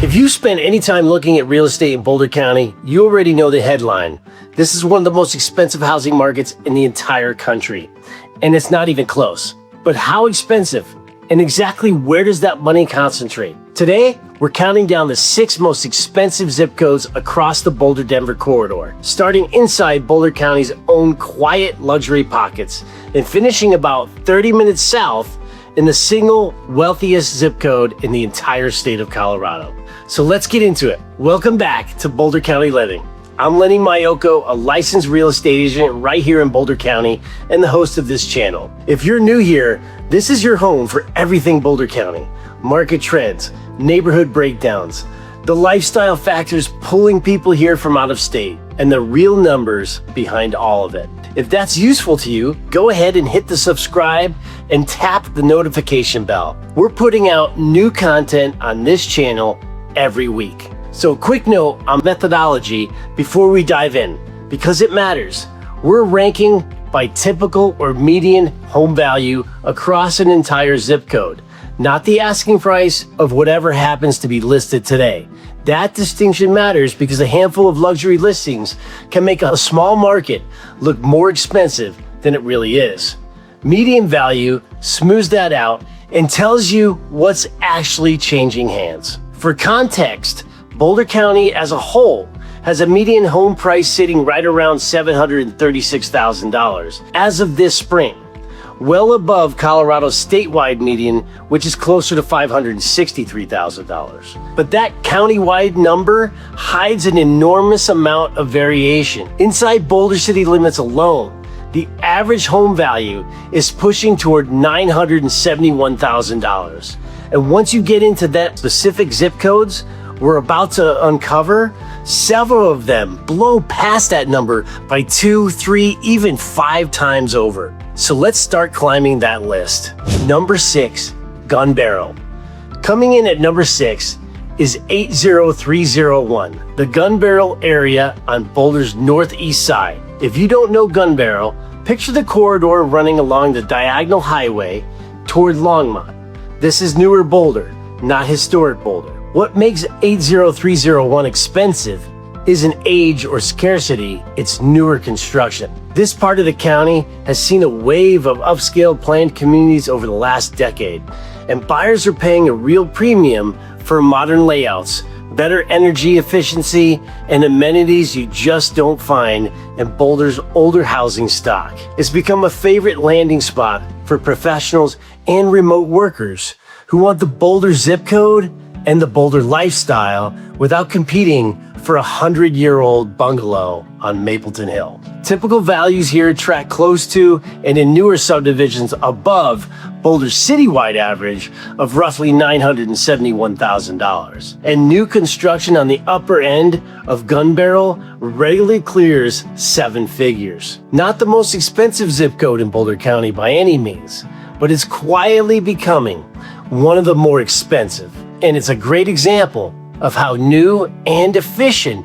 If you spend any time looking at real estate in Boulder County, you already know the headline. This is one of the most expensive housing markets in the entire country. And it's not even close. But how expensive? And exactly where does that money concentrate? Today, we're counting down the 6 most expensive zip codes across the Boulder-Denver corridor, starting inside Boulder County's own quiet luxury pockets and finishing about 30 minutes south in the single wealthiest zip code in the entire state of Colorado. So let's get into it. Welcome back to Boulder County Living. I'm Lenny Mayoko, a licensed real estate agent right here in Boulder County and the host of this channel. If you're new here, this is your home for everything Boulder County. Market trends, neighborhood breakdowns, the lifestyle factors pulling people here from out of state, and the real numbers behind all of it. If that's useful to you, go ahead and hit the subscribe and tap the notification bell. We're putting out new content on this channel every week. So quick note on methodology before we dive in, because it matters. We're ranking by typical or median home value across an entire zip code, not the asking price of whatever happens to be listed today. That distinction matters because a handful of luxury listings can make a small market look more expensive than it really is. Median value smooths that out and tells you what's actually changing hands. For context, Boulder County as a whole has a median home price sitting right around $736,000 as of this spring, well above Colorado's statewide median, which is closer to $563,000. But that countywide number hides an enormous amount of variation. Inside Boulder city limits alone, the average home value is pushing toward $971,000. And once you get into that specific zip codes we're about to uncover, several of them blow past that number by 2, 3, even 5 times over. So let's start climbing that list. Number 6, Gunbarrel. Coming in at number 6 is 80301, the Gunbarrel area on Boulder's northeast side. If you don't know Gunbarrel, picture the corridor running along the diagonal highway toward Longmont. This is newer Boulder, not historic Boulder. What makes 80301 expensive isn't age or scarcity, it's newer construction. This part of the county has seen a wave of upscale planned communities over the last decade, and buyers are paying a real premium for modern layouts, better energy efficiency, and amenities you just don't find in Boulder's older housing stock. It's become a favorite landing spot for professionals and remote workers who want the Boulder zip code and the Boulder lifestyle without competing for a 100-year-old bungalow on Mapleton Hill. Typical values here track close to and in newer subdivisions above Boulder's citywide average of roughly $971,000. And new construction on the upper end of Gunbarrel regularly clears 7 figures. Not the most expensive zip code in Boulder County by any means, but it's quietly becoming one of the more expensive. And it's a great example of how new and efficient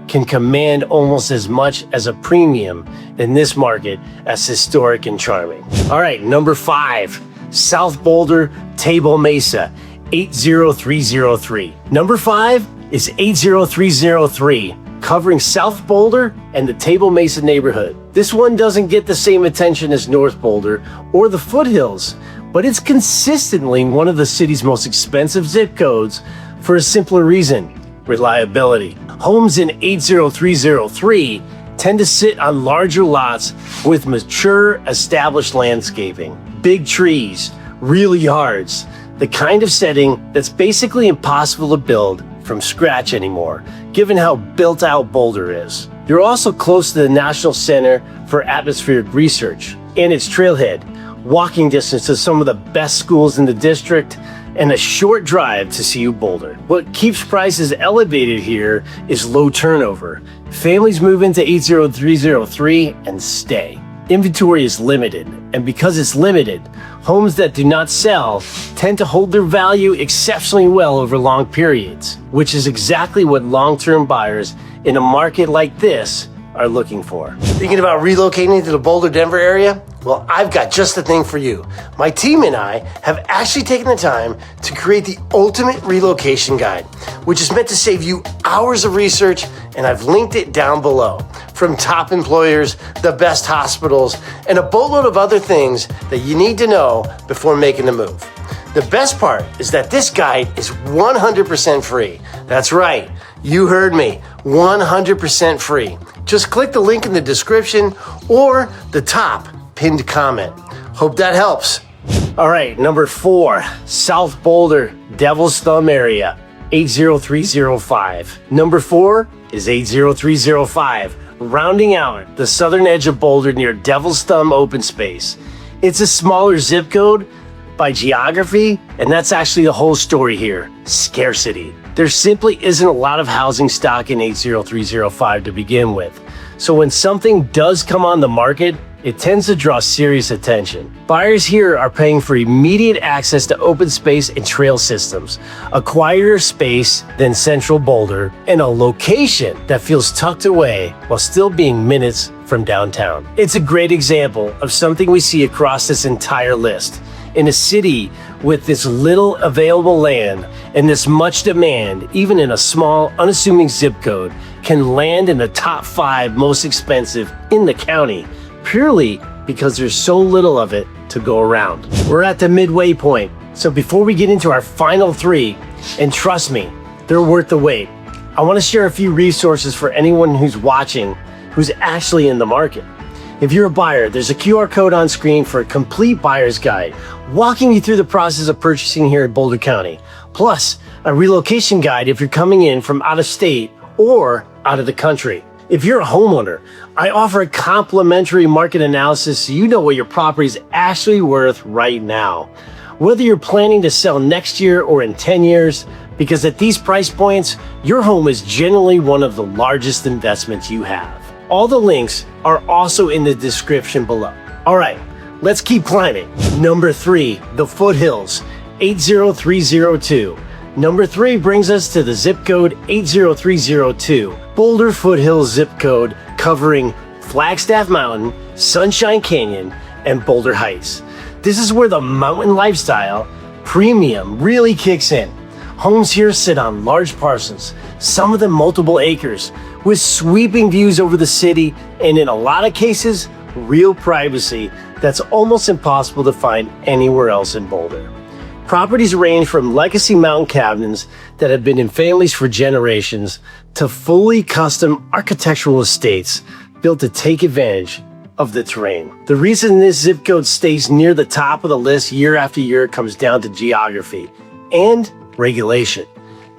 can command almost as much as a premium in this market as historic and charming. All right, number 5, South Boulder, Table Mesa, 80303. Number 5 is 80303, covering South Boulder and the Table Mesa neighborhood. This one doesn't get the same attention as North Boulder or the Foothills, but it's consistently one of the city's most expensive zip codes for a simpler reason: reliability. Homes in 80303 tend to sit on larger lots with mature, established landscaping, big trees, real yards, the kind of setting that's basically impossible to build from scratch anymore, given how built out Boulder is. You're also close to the National Center for Atmospheric Research and its trailhead, walking distance to some of the best schools in the district, and a short drive to CU Boulder. What keeps prices elevated here is low turnover. Families move into 80303 and stay. Inventory is limited, and because it's limited, homes that do not sell tend to hold their value exceptionally well over long periods, which is exactly what long-term buyers in a market like this are looking for. Thinking about relocating to the Boulder, Denver area? Well, I've got just the thing for you. My team and I have actually taken the time to create the ultimate relocation guide, which is meant to save you hours of research, and I've linked it down below. From top employers, the best hospitals, and a boatload of other things that you need to know before making the move. The best part is that this guide is 100% free. That's right, you heard me, 100% free. Just click the link in the description or the top pinned comment. Hope that helps. All right, number 4, South Boulder, Devil's Thumb area, 80305. Number 4 is 80305, rounding out the southern edge of Boulder near Devil's Thumb open space. It's a smaller zip code by geography, and that's actually the whole story here, scarcity. There simply isn't a lot of housing stock in 80305 to begin with. So when something does come on the market, it tends to draw serious attention. Buyers here are paying for immediate access to open space and trail systems, a quieter space than central Boulder, and a location that feels tucked away while still being minutes from downtown. It's a great example of something we see across this entire list. In a city with this little available land and this much demand, even in a small, unassuming zip code, can land in the top 5 most expensive in the county, purely because there's so little of it to go around. We're at the midway point, so before we get into our final 3, and trust me, they're worth the wait, I want to share a few resources for anyone who's watching who's actually in the market. If you're a buyer, there's a QR code on screen for a complete buyer's guide, walking you through the process of purchasing here in Boulder County, plus a relocation guide if you're coming in from out of state or out of the country. If you're a homeowner, I offer a complimentary market analysis so you know what your property is actually worth right now. Whether you're planning to sell next year or in 10 years, because at these price points, your home is generally one of the largest investments you have. All the links are also in the description below. All right, let's keep climbing. Number 3, the Foothills, 80302. Number 3 brings us to the zip code 80302, Boulder Foothills zip code, covering Flagstaff Mountain, Sunshine Canyon, and Boulder Heights. This is where the mountain lifestyle premium really kicks in. Homes here sit on large parcels, some of them multiple acres, with sweeping views over the city, and in a lot of cases, real privacy that's almost impossible to find anywhere else in Boulder. Properties range from legacy mountain cabins that have been in families for generations to fully custom architectural estates built to take advantage of the terrain. The reason this zip code stays near the top of the list year after year comes down to geography and regulation.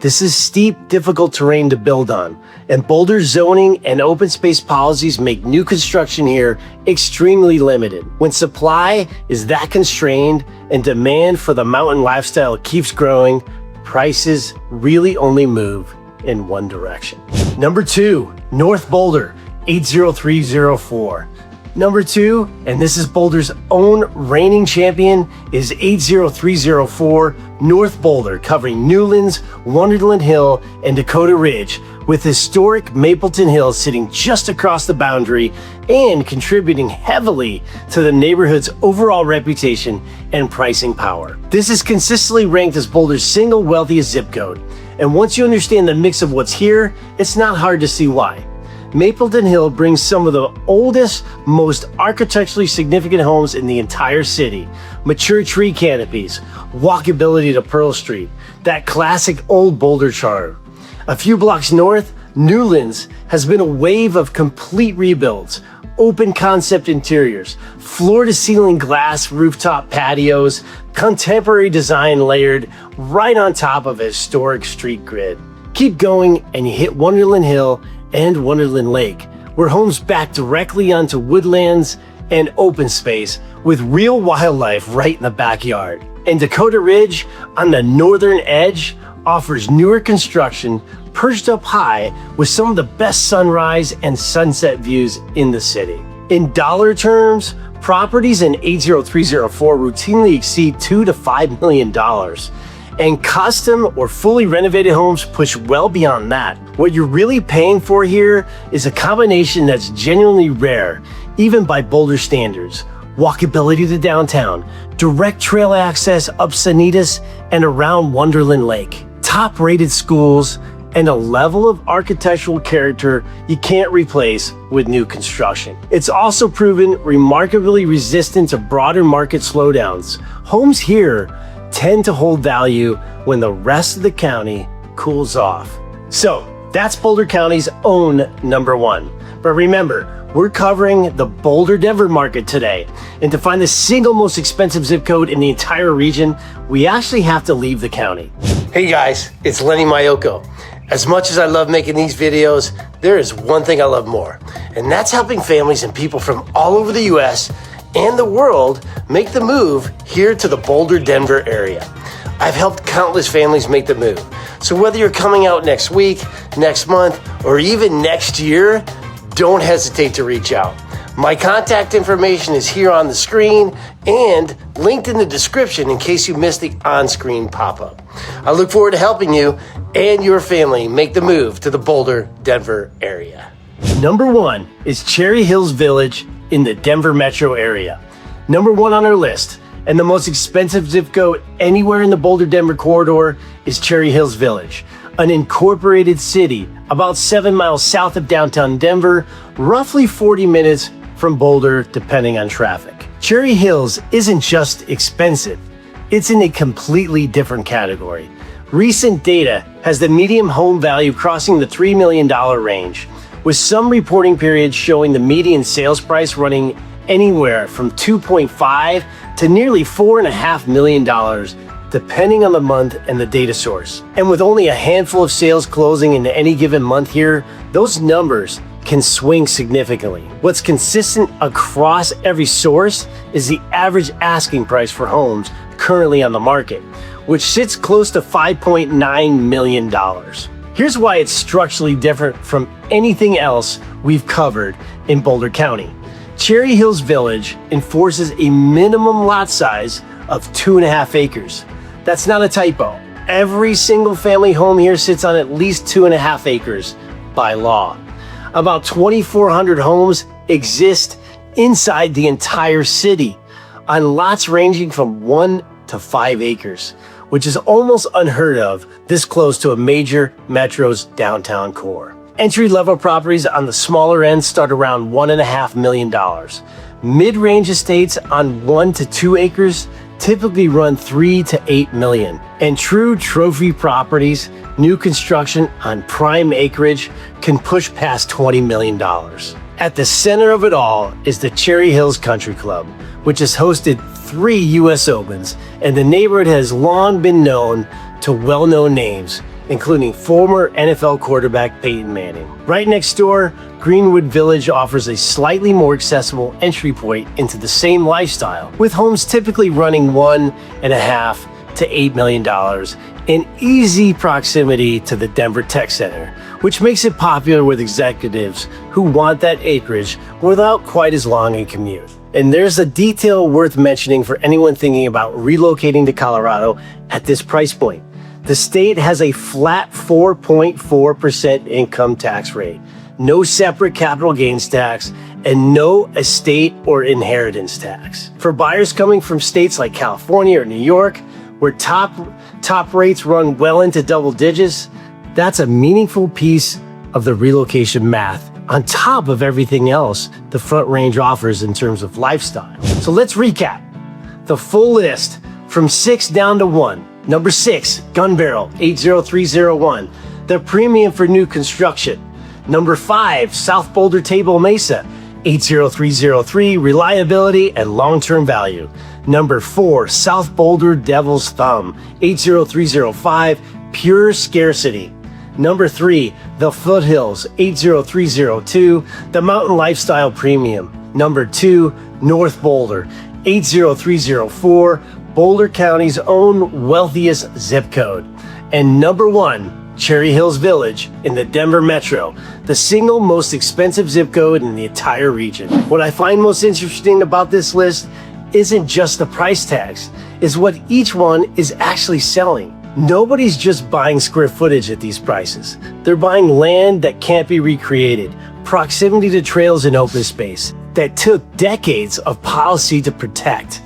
This is steep, difficult terrain to build on, and Boulder's zoning and open space policies make new construction here extremely limited. When supply is that constrained and demand for the mountain lifestyle keeps growing, prices really only move in one direction. Number 2, North Boulder, 80304. Number 2, and this is Boulder's own reigning champion, is 80304 North Boulder, covering Newlands, Wonderland Hill, and Dakota Ridge, with historic Mapleton Hill sitting just across the boundary and contributing heavily to the neighborhood's overall reputation and pricing power. This is consistently ranked as Boulder's single wealthiest zip code, and once you understand the mix of what's here, it's not hard to see why. Mapleton Hill brings some of the oldest, most architecturally significant homes in the entire city. Mature tree canopies, walkability to Pearl Street, that classic old Boulder charm. A few blocks north, Newlands has been a wave of complete rebuilds, open concept interiors, floor-to-ceiling glass rooftop patios, contemporary design layered right on top of a historic street grid. Keep going and you hit Wonderland Hill and Wonderland Lake, where homes back directly onto woodlands and open space with real wildlife right in the backyard. And Dakota Ridge, on the northern edge, offers newer construction perched up high with some of the best sunrise and sunset views in the city. In dollar terms, properties in 80304 routinely exceed $2 to $5 million. And custom or fully renovated homes push well beyond that. What you're really paying for here is a combination that's genuinely rare, even by Boulder standards. Walkability to downtown, direct trail access up Sanitas and around Wonderland Lake, top-rated schools, and a level of architectural character you can't replace with new construction. It's also proven remarkably resistant to broader market slowdowns. Homes here tend to hold value when the rest of the county cools off. So that's Boulder County's own #1. But remember, we're covering the Boulder Denver market today. And to find the single most expensive zip code in the entire region, we actually have to leave the county. Hey guys, it's Lenny Mayoko. As much as I love making these videos, there is one thing I love more, and that's helping families and people from all over the US and the world make the move here to the Boulder, Denver area. I've helped countless families make the move. So whether you're coming out next week, next month, or even next year, don't hesitate to reach out. My contact information is here on the screen and linked in the description in case you missed the on-screen pop-up. I look forward to helping you and your family make the move to the Boulder, Denver area. #1 is Cherry Hills Village in the Denver metro area. #1 on our list, and the most expensive zip code anywhere in the Boulder-Denver corridor is Cherry Hills Village, an incorporated city about 7 miles south of downtown Denver, roughly 40 minutes from Boulder, depending on traffic. Cherry Hills isn't just expensive, it's in a completely different category. Recent data has the median home value crossing the $3 million range, with some reporting periods showing the median sales price running anywhere from $2.5 to nearly $4.5 million, depending on the month and the data source. And with only a handful of sales closing in any given month here, those numbers can swing significantly. What's consistent across every source is the average asking price for homes currently on the market, which sits close to $5.9 million. Here's why it's structurally different from anything else we've covered in Boulder County. Cherry Hills Village enforces a minimum lot size of 2.5 acres. That's not a typo. Every single family home here sits on at least 2.5 acres by law. About 2,400 homes exist inside the entire city on lots ranging from 1 to 5 acres, which is almost unheard of this close to a major metro's downtown core. Entry-level properties on the smaller end start around $1.5 million. Mid-range estates on 1 to 2 acres typically run $3 to $8 million. And true trophy properties, new construction on prime acreage, can push past $20 million. At the center of it all is the Cherry Hills Country Club, which has hosted 3 US Opens, and the neighborhood has long been known to well-known names, including former NFL quarterback Peyton Manning. Right next door, Greenwood Village offers a slightly more accessible entry point into the same lifestyle, with homes typically running $1.5 to $8 million in easy proximity to the Denver Tech Center, which makes it popular with executives who want that acreage without quite as long a commute. And there's a detail worth mentioning for anyone thinking about relocating to Colorado at this price point. The state has a flat 4.4% income tax rate, no separate capital gains tax, and no estate or inheritance tax. For buyers coming from states like California or New York, where top rates run well into double digits, that's a meaningful piece of the relocation math on top of everything else the Front Range offers in terms of lifestyle. So let's recap the full list from 6 down to 1. Number 6, Gunbarrel, 80301, the premium for new construction. Number 5, South Boulder Table Mesa, 80303, reliability and long-term value. Number 4, South Boulder Devil's Thumb, 80305, pure scarcity. Number 3, the Foothills, 80302, the Mountain Lifestyle Premium. Number 2, North Boulder, 80304, Boulder County's own wealthiest zip code. And number 1, Cherry Hills Village in the Denver Metro, the single most expensive zip code in the entire region. What I find most interesting about this list isn't just the price tags, it's what each one is actually selling. Nobody's just buying square footage at these prices. They're buying land that can't be recreated, proximity to trails and open space that took decades of policy to protect,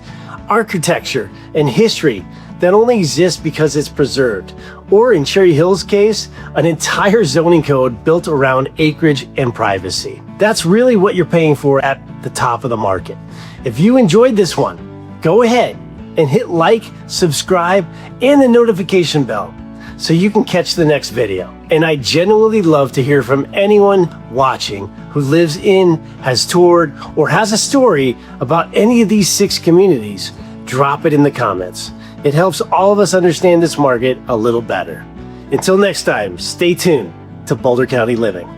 architecture and history that only exists because it's preserved, or in Cherry Hill's case, an entire zoning code built around acreage and privacy. That's really what you're paying for at the top of the market. If you enjoyed this one, go ahead and hit like, subscribe, and the notification bell so you can catch the next video. And I genuinely love to hear from anyone watching who lives in, has toured, or has a story about any of these 6 communities. Drop it in the comments. It helps all of us understand this market a little better. Until next time, stay tuned to Boulder County Living.